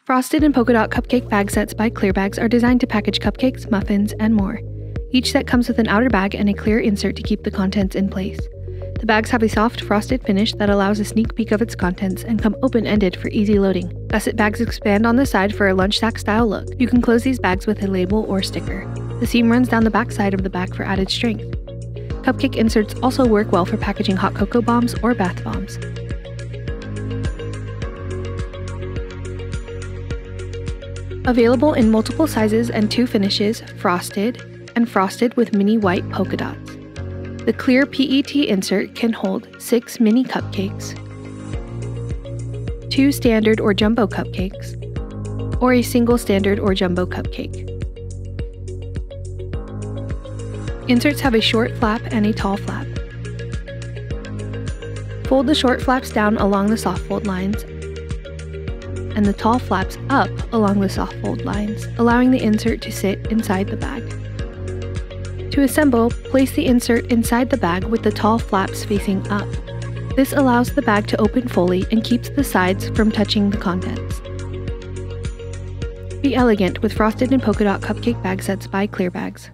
Frosted and Polka Dot Cupcake Bag Sets by ClearBags are designed to package cupcakes, muffins, and more. Each set comes with an outer bag and a clear insert to keep the contents in place. The bags have a soft frosted finish that allows a sneak peek of its contents and come open-ended for easy loading. Gusset bags expand on the side for a lunch sack style look. You can close these bags with a label or sticker. The seam runs down the back side of the bag for added strength. Cupcake inserts also work well for packaging hot cocoa bombs or bath bombs. Available in multiple sizes and 2 finishes, frosted and frosted with mini white polka dots. The clear PET insert can hold 6 mini cupcakes, 2 standard or jumbo cupcakes, or a single standard or jumbo cupcake. Inserts have a short flap and a tall flap. Fold the short flaps down along the soft fold lines and the tall flaps up along the soft fold lines, allowing the insert to sit inside the bag. To assemble, place the insert inside the bag with the tall flaps facing up. This allows the bag to open fully and keeps the sides from touching the contents. Be elegant with Frosted and Polka Dot Cupcake Bag Sets by ClearBags.